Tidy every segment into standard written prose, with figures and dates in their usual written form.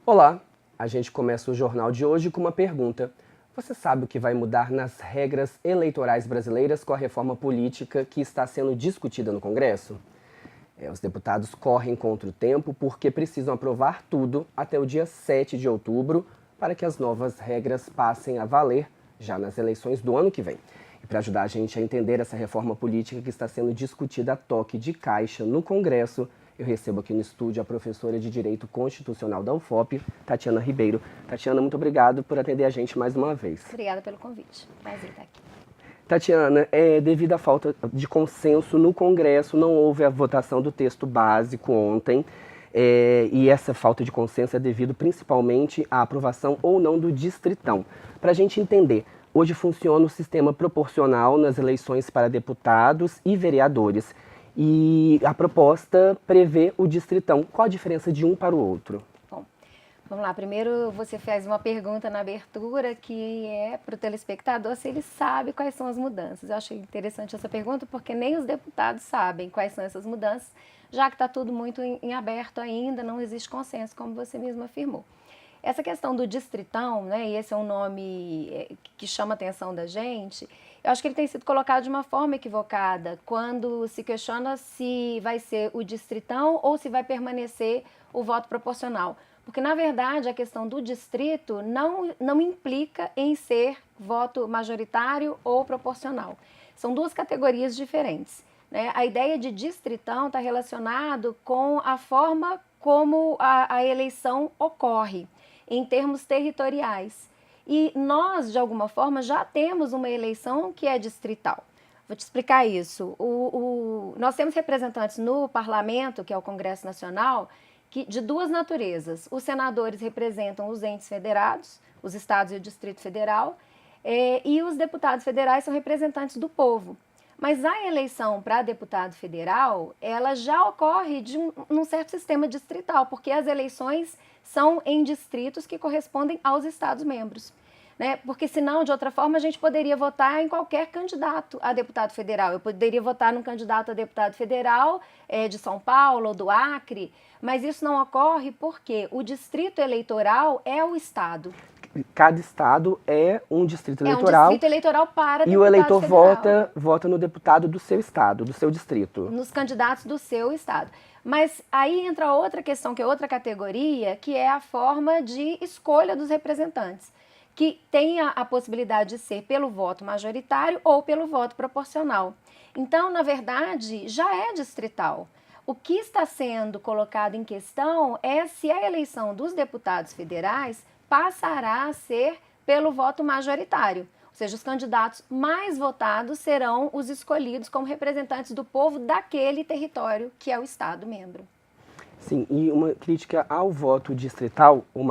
Olá, a gente começa o jornal de hoje com uma pergunta. Você sabe o que vai mudar nas regras eleitorais brasileiras com a reforma política que está sendo discutida no Congresso? Os deputados correm contra o tempo porque precisam aprovar tudo até o dia 7 de outubro para que as novas regras passem a valer já nas eleições do ano que vem. E para ajudar a gente a entender essa reforma política que está sendo discutida a toque de caixa no Congresso, eu recebo aqui no estúdio a professora de Direito Constitucional da UFOP, Tatiana Ribeiro. Tatiana, muito obrigado por atender a gente mais uma vez. Obrigada pelo convite. Prazer estar aqui. Tatiana, devido à falta de consenso no Congresso, não houve a votação do texto básico ontem. E essa falta de consenso é devido principalmente à aprovação ou não do distritão. Para a gente entender, hoje funciona o sistema proporcional nas eleições para deputados e vereadores. E a proposta prevê o distritão. Qual a diferença de um para o outro? Bom, vamos lá. Primeiro você fez uma pergunta na abertura que é para o telespectador se ele sabe quais são as mudanças. Eu achei interessante essa pergunta porque nem os deputados sabem quais são essas mudanças, já que está tudo muito em aberto ainda, não existe consenso, como você mesmo afirmou. Essa questão do distritão, né, e esse é um nome que chama a atenção da gente, eu acho que ele tem sido colocado de uma forma equivocada quando se questiona se vai ser o distritão ou se vai permanecer o voto proporcional. Porque, na verdade, a questão do distrito não implica em ser voto majoritário ou proporcional. São duas categorias diferentes, né? A ideia de distritão está relacionado com a forma como a eleição ocorre em termos territoriais. E nós, de alguma forma, já temos uma eleição que é distrital. Vou te explicar isso. Nós temos representantes no parlamento, que é o Congresso Nacional, de duas naturezas. Os senadores representam os entes federados, os estados e o Distrito Federal, e os deputados federais são representantes do povo. Mas a eleição para deputado federal, ela já ocorre num certo sistema distrital, porque as eleições são em distritos que correspondem aos estados-membros. Né? Porque senão, de outra forma, a gente poderia votar em qualquer candidato a deputado federal. Eu poderia votar num candidato a deputado federal de São Paulo ou do Acre, mas isso não ocorre porque o distrito eleitoral é o estado. Cada estado é um distrito eleitoral. É um distrito eleitoral para deputado. E o eleitor vota no deputado do seu estado, do seu distrito. Nos candidatos do seu estado. Mas aí entra outra questão, que é outra categoria, que é a forma de escolha dos representantes, que tem a possibilidade de ser pelo voto majoritário ou pelo voto proporcional. Então, na verdade, já é distrital. O que está sendo colocado em questão é se a eleição dos deputados federais passará a ser pelo voto majoritário. Ou seja, os candidatos mais votados serão os escolhidos como representantes do povo daquele território que é o estado-membro. Sim, e uma crítica ao voto distrital ou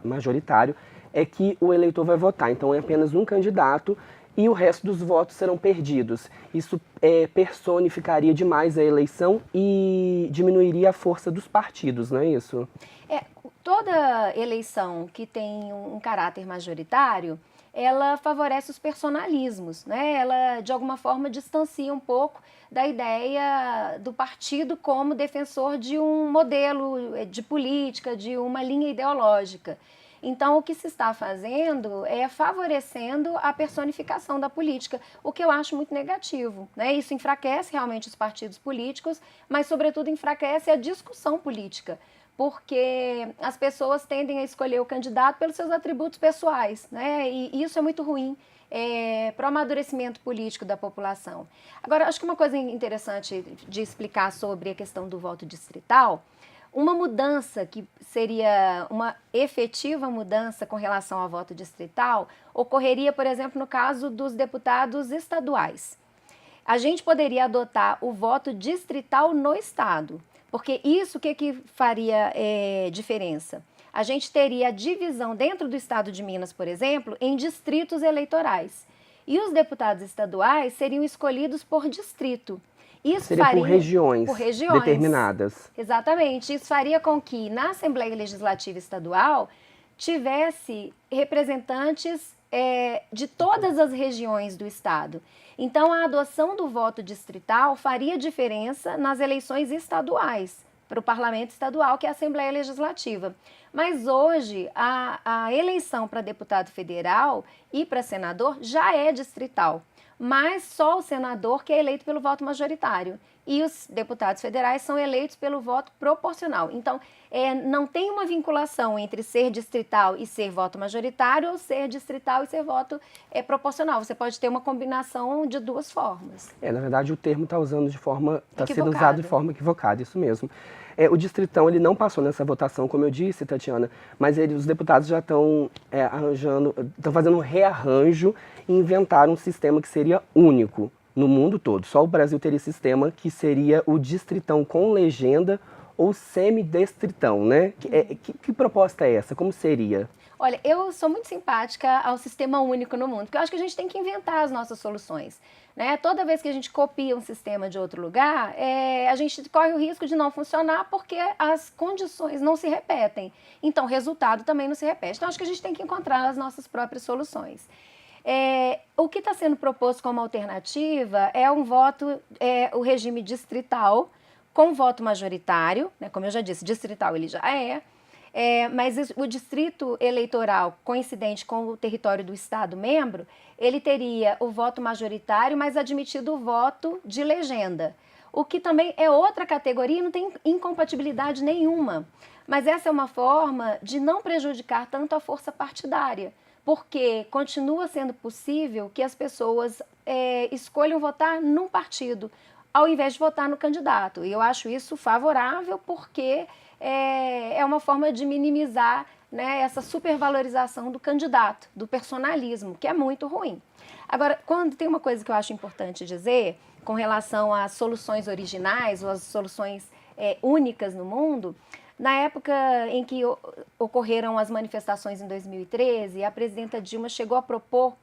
majoritário é que o eleitor vai votar, então é apenas um candidato e o resto dos votos serão perdidos. Isso personificaria demais a eleição e diminuiria a força dos partidos, não é isso? Toda eleição que tem um caráter majoritário, ela favorece os personalismos, né? Ela, de alguma forma, distancia um pouco da ideia do partido como defensor de um modelo de política, de uma linha ideológica. Então, o que se está fazendo é favorecendo a personificação da política, o que eu acho muito negativo, né? Isso enfraquece realmente os partidos políticos, mas, sobretudo, enfraquece a discussão política, porque as pessoas tendem a escolher o candidato pelos seus atributos pessoais, né? E isso é muito ruim para o amadurecimento político da população. Agora, acho que uma coisa interessante de explicar sobre a questão do voto distrital, uma mudança que seria uma efetiva mudança com relação ao voto distrital ocorreria, por exemplo, no caso dos deputados estaduais. A gente poderia adotar o voto distrital no estado, porque isso o que faria diferença? A gente teria a divisão dentro do estado de Minas, por exemplo, em distritos eleitorais. E os deputados estaduais seriam escolhidos por distrito. Isso seria faria, por regiões determinadas. Exatamente. Isso faria com que na Assembleia Legislativa Estadual tivesse representantes de todas as regiões do estado. Então, a adoção do voto distrital faria diferença nas eleições estaduais, para o Parlamento Estadual, que é a Assembleia Legislativa. Mas hoje, a eleição para deputado federal e para senador já é distrital, mas só o senador que é eleito pelo voto majoritário. E os deputados federais são eleitos pelo voto proporcional. Então, não tem uma vinculação entre ser distrital e ser voto majoritário ou ser distrital e ser voto proporcional. Você pode ter uma combinação de duas formas. Na verdade, o termo está sendo usado de forma equivocada, isso mesmo. O distritão ele não passou nessa votação, como eu disse, Tatiana, mas os deputados já estão estão fazendo um rearranjo e inventaram um sistema que seria único no mundo todo. Só o Brasil teria esse sistema que seria o distritão com legenda ou semidestritão, né? Que proposta é essa? Como seria? Olha, eu sou muito simpática ao sistema único no mundo, porque eu acho que a gente tem que inventar as nossas soluções. Né? Toda vez que a gente copia um sistema de outro lugar, a gente corre o risco de não funcionar porque as condições não se repetem. Então, o resultado também não se repete. Então, acho que a gente tem que encontrar as nossas próprias soluções. O que está sendo proposto como alternativa é um voto, o regime distrital com voto majoritário, né? Como eu já disse, distrital ele já mas o distrito eleitoral coincidente com o território do estado membro, ele teria o voto majoritário, mas admitido o voto de legenda. O que também é outra categoria e não tem incompatibilidade nenhuma. Mas essa é uma forma de não prejudicar tanto a força partidária, porque continua sendo possível que as pessoas escolham votar num partido, ao invés de votar no candidato. E eu acho isso favorável porque é uma forma de minimizar, né, essa supervalorização do candidato, do personalismo, que é muito ruim. Agora, quando tem uma coisa que eu acho importante dizer, com relação às soluções originais ou às soluções únicas no mundo, na época em que ocorreram as manifestações em 2013, a presidenta Dilma chegou a propor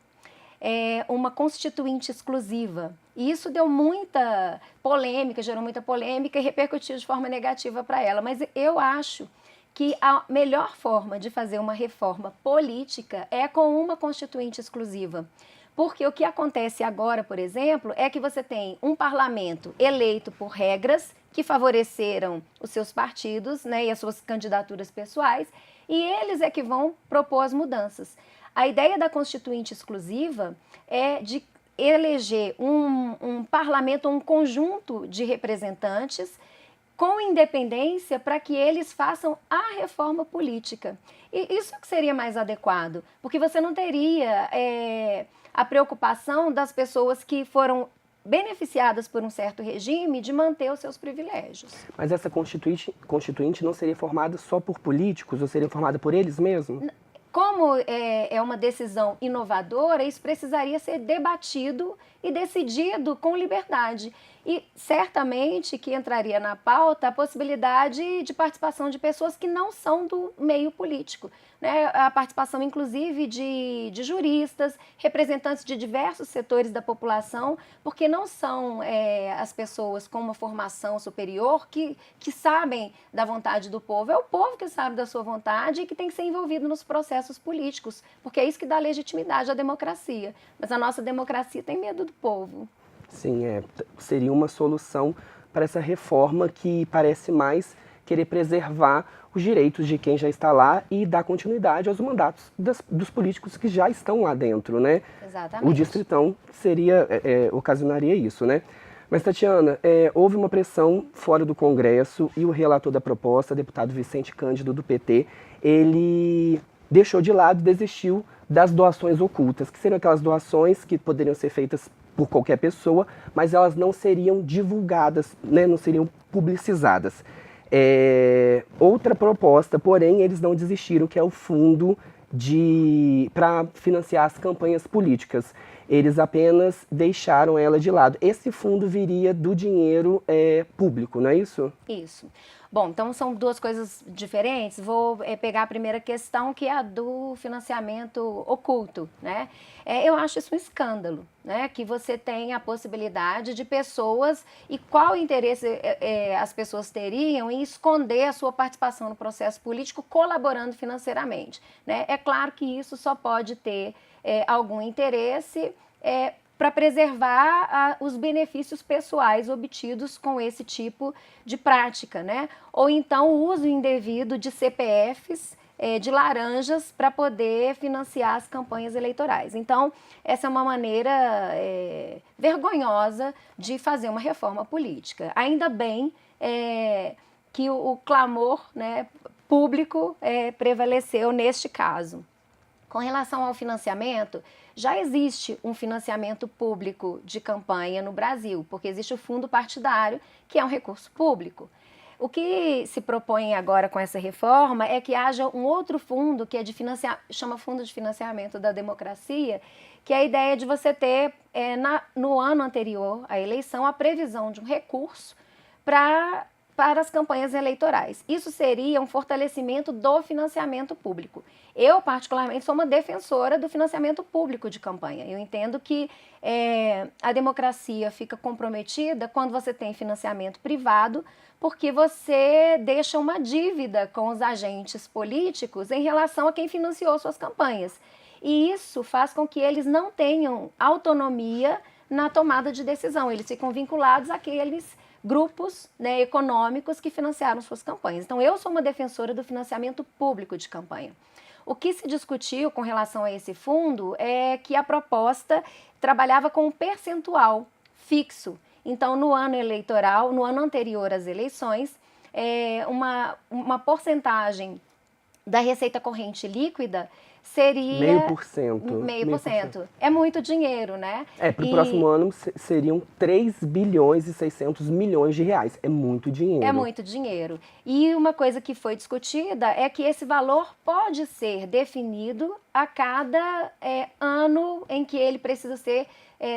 uma constituinte exclusiva. E isso deu muita polêmica, gerou muita polêmica e repercutiu de forma negativa para ela. Mas eu acho que a melhor forma de fazer uma reforma política é com uma constituinte exclusiva. Porque o que acontece agora, por exemplo, é que você tem um parlamento eleito por regras que favoreceram os seus partidos, né, e as suas candidaturas pessoais, e eles é que vão propor as mudanças. A ideia da constituinte exclusiva é de eleger um parlamento, um conjunto de representantes com independência para que eles façam a reforma política. E isso que seria mais adequado, porque você não teria a preocupação das pessoas que foram beneficiadas por um certo regime de manter os seus privilégios. Mas essa constituinte não seria formada só por políticos ou seria formada por eles mesmos? Como é uma decisão inovadora, isso precisaria ser debatido e decidido com liberdade. E certamente que entraria na pauta a possibilidade de participação de pessoas que não são do meio político, né? A participação, inclusive, de juristas, representantes de diversos setores da população, porque não são as pessoas com uma formação superior que sabem da vontade do povo. É o povo que sabe da sua vontade e que tem que ser envolvido nos processos políticos, porque é isso que dá legitimidade à democracia. Mas a nossa democracia tem medo do povo. Sim, seria uma solução para essa reforma que parece mais querer preservar os direitos de quem já está lá e dar continuidade aos mandatos dos políticos que já estão lá dentro, né? Exatamente. O distritão ocasionaria isso, né? Mas, Tatiana, houve uma pressão fora do Congresso e o relator da proposta, deputado Vicente Cândido, do PT, ele deixou de lado e desistiu das doações ocultas, que seriam aquelas doações que poderiam ser feitas por qualquer pessoa, mas elas não seriam divulgadas, né, não seriam publicizadas. Outra proposta, porém, eles não desistiram, que é o fundo para financiar as campanhas políticas. Eles apenas deixaram ela de lado. Esse fundo viria do dinheiro público, não é isso? Isso. Bom, então são duas coisas diferentes. Vou pegar a primeira questão, que é a do financiamento oculto, né? Eu acho isso um escândalo, né? Que você tem a possibilidade de pessoas, e qual interesse as pessoas teriam em esconder a sua participação no processo político colaborando financeiramente, né? É claro que isso só pode ter algum interesse para preservar os benefícios pessoais obtidos com esse tipo de prática, né? Ou então o uso indevido de CPFs, de laranjas, para poder financiar as campanhas eleitorais. Então, essa é uma maneira vergonhosa de fazer uma reforma política. Ainda bem que o clamor, né, público prevaleceu neste caso. Com relação ao financiamento, já existe um financiamento público de campanha no Brasil, porque existe o fundo partidário, que é um recurso público. O que se propõe agora com essa reforma é que haja um outro fundo, que é chama Fundo de Financiamento da Democracia, que é a ideia de você ter, no ano anterior à eleição, a previsão de um recurso para as campanhas eleitorais. Isso seria um fortalecimento do financiamento público. Eu, particularmente, sou uma defensora do financiamento público de campanha. Eu entendo que a democracia fica comprometida quando você tem financiamento privado, porque você deixa uma dívida com os agentes políticos em relação a quem financiou suas campanhas. E isso faz com que eles não tenham autonomia na tomada de decisão. Eles ficam vinculados àqueles grupos, né, econômicos que financiaram suas campanhas. Então, eu sou uma defensora do financiamento público de campanha. O que se discutiu com relação a esse fundo é que a proposta trabalhava com um percentual fixo. Então, no ano eleitoral, no ano anterior às eleições, uma porcentagem da receita corrente líquida seria 0,5%. 0,5%. É muito dinheiro, né? Para o próximo ano seriam 3 bilhões e 600 milhões de reais. É muito dinheiro. É muito dinheiro. E uma coisa que foi discutida é que esse valor pode ser definido a cada ano em que ele precisa ser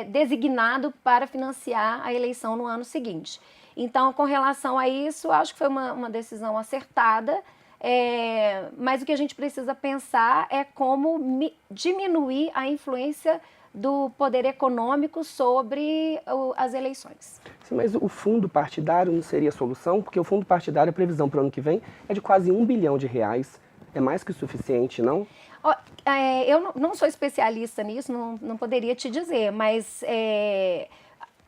designado para financiar a eleição no ano seguinte. Então, com relação a isso, acho que foi uma decisão acertada. Mas o que a gente precisa pensar é como diminuir a influência do poder econômico sobre as eleições. Sim, mas o fundo partidário não seria a solução? Porque o fundo partidário, a previsão para o ano que vem é de quase 1 bilhão de reais. É mais que o suficiente, não? Eu não sou especialista nisso, não poderia te dizer, mas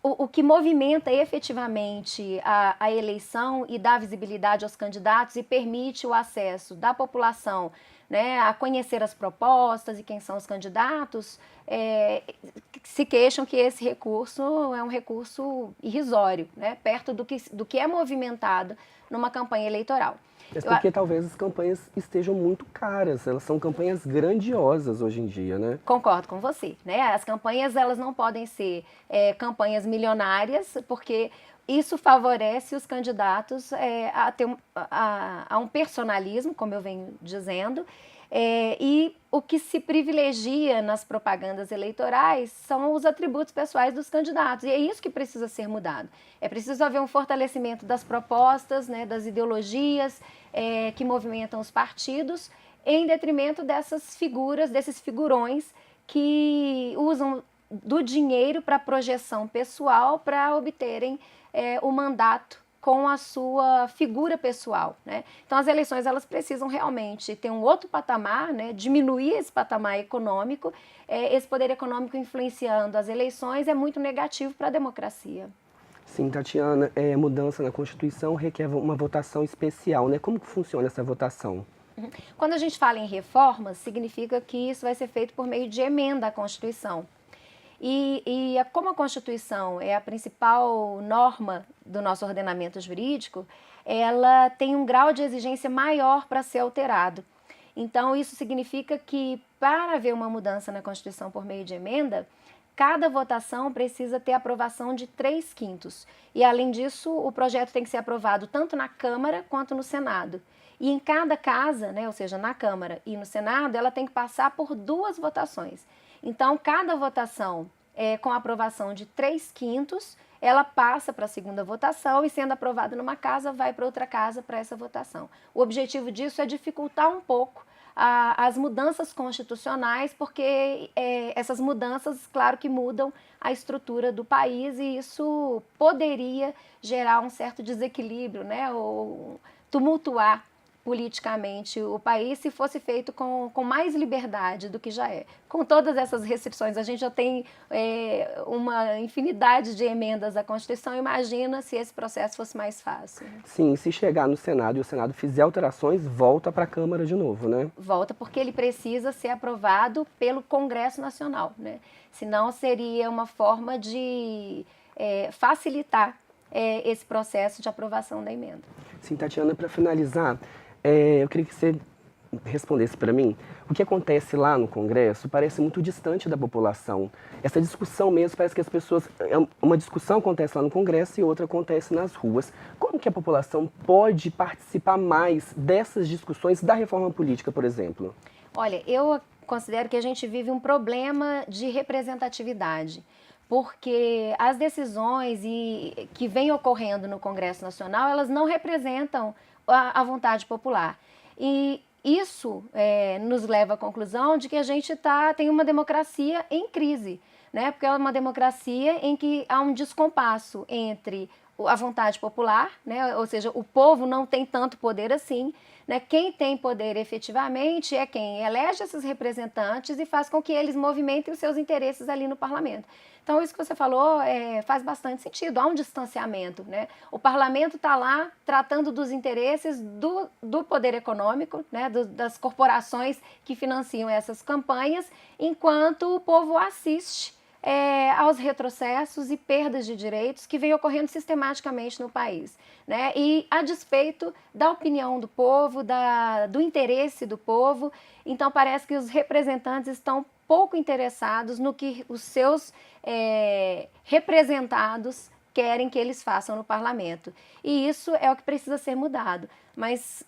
o que movimenta efetivamente a eleição e dá visibilidade aos candidatos e permite o acesso da população, né, a conhecer as propostas e quem são os candidatos, se queixam que esse recurso é um recurso irrisório, né, perto do que é movimentado numa campanha eleitoral. Mas porque talvez as campanhas estejam muito caras, elas são campanhas grandiosas hoje em dia, né? Concordo com você, né? As campanhas, elas não podem ser campanhas milionárias, porque isso favorece os candidatos a um personalismo, como eu venho dizendo, e o que se privilegia nas propagandas eleitorais são os atributos pessoais dos candidatos, e é isso que precisa ser mudado. É preciso haver um fortalecimento das propostas, né, das ideologias que movimentam os partidos, em detrimento dessas figuras, desses figurões que usam do dinheiro para projeção pessoal para obterem o mandato com a sua figura pessoal, né? Então, as eleições, elas precisam realmente ter um outro patamar, né? Diminuir esse patamar econômico. Esse poder econômico influenciando as eleições é muito negativo para a democracia. Sim, Tatiana, mudança na Constituição requer uma votação especial, né? Como que funciona essa votação? Quando a gente fala em reformas, significa que isso vai ser feito por meio de emenda à Constituição. Como a Constituição é a principal norma do nosso ordenamento jurídico, ela tem um grau de exigência maior para ser alterado. Então, isso significa que, para haver uma mudança na Constituição por meio de emenda, cada votação precisa ter aprovação de 3/5. E, além disso, o projeto tem que ser aprovado tanto na Câmara quanto no Senado. E em cada casa, né, ou seja, na Câmara e no Senado, ela tem que passar por 2 votações. Então, cada votação com aprovação de 3/5, ela passa para a segunda votação e, sendo aprovada numa casa, vai para outra casa para essa votação. O objetivo disso é dificultar um pouco as mudanças constitucionais, porque essas mudanças, claro que mudam a estrutura do país e isso poderia gerar um certo desequilíbrio, né, ou tumultuar politicamente o país se fosse feito com mais liberdade do que já é. Com todas essas restrições, a gente já tem uma infinidade de emendas à Constituição, imagina se esse processo fosse mais fácil. Sim, se chegar no Senado e o Senado fizer alterações, volta para a Câmara de novo, né? Volta porque ele precisa ser aprovado pelo Congresso Nacional, né? Senão seria uma forma de facilitar esse processo de aprovação da emenda. Sim, Tatiana, para finalizar, eu queria que você respondesse para mim. O que acontece lá no Congresso parece muito distante da população. Essa discussão mesmo, parece que as pessoas... Uma discussão acontece lá no Congresso e outra acontece nas ruas. Como que a população pode participar mais dessas discussões da reforma política, por exemplo? Olha, eu considero que a gente vive um problema de representatividade, porque as decisões que vêm ocorrendo no Congresso Nacional, elas não representam a vontade popular. E isso nos leva à conclusão de que a gente tem uma democracia em crise, né? Porque é uma democracia em que há um descompasso entre a vontade popular, né? Ou seja, o povo não tem tanto poder assim, né? Quem tem poder efetivamente é quem elege esses representantes e faz com que eles movimentem os seus interesses ali no parlamento. Então, isso que você falou faz bastante sentido, há um distanciamento, né? O parlamento está lá tratando dos interesses do poder econômico, né? Das corporações que financiam essas campanhas, enquanto o povo assiste aos retrocessos e perdas de direitos que vem ocorrendo sistematicamente no país, né? E a despeito da opinião do povo, do interesse do povo, então parece que os representantes estão pouco interessados no que os seus representados querem que eles façam no parlamento. E isso é o que precisa ser mudado. Mas,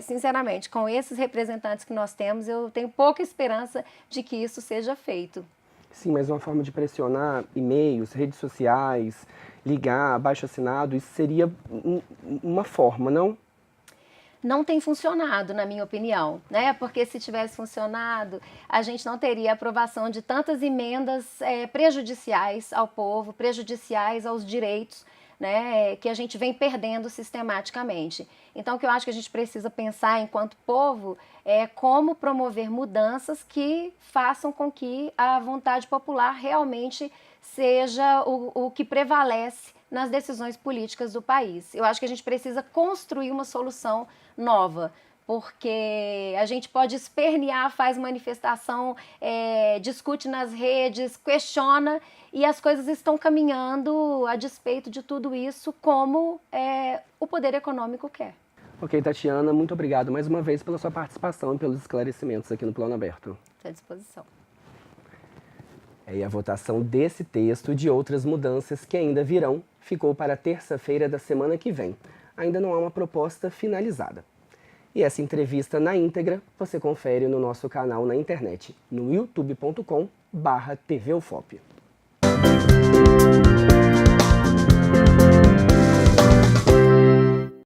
sinceramente, com esses representantes que nós temos, eu tenho pouca esperança de que isso seja feito. Sim, mas uma forma de pressionar e-mails, redes sociais, ligar, abaixo-assinado, isso seria uma forma, não? Não tem funcionado, na minha opinião, né? Porque se tivesse funcionado, a gente não teria aprovação de tantas emendas prejudiciais ao povo, prejudiciais aos direitos, né, que a gente vem perdendo sistematicamente. Então, o que eu acho que a gente precisa pensar enquanto povo é como promover mudanças que façam com que a vontade popular realmente seja o que prevalece nas decisões políticas do país. Eu acho que a gente precisa construir uma solução nova, porque a gente pode espernear, faz manifestação, discute nas redes, questiona, e as coisas estão caminhando a despeito de tudo isso, como o poder econômico quer. Ok, Tatiana, muito obrigado mais uma vez pela sua participação e pelos esclarecimentos aqui no Plano Aberto. Estou à disposição. E a votação desse texto e de outras mudanças que ainda virão ficou para terça-feira da semana que vem. Ainda não há uma proposta finalizada. E essa entrevista na íntegra você confere no nosso canal na internet, no youtube.com/tvufop.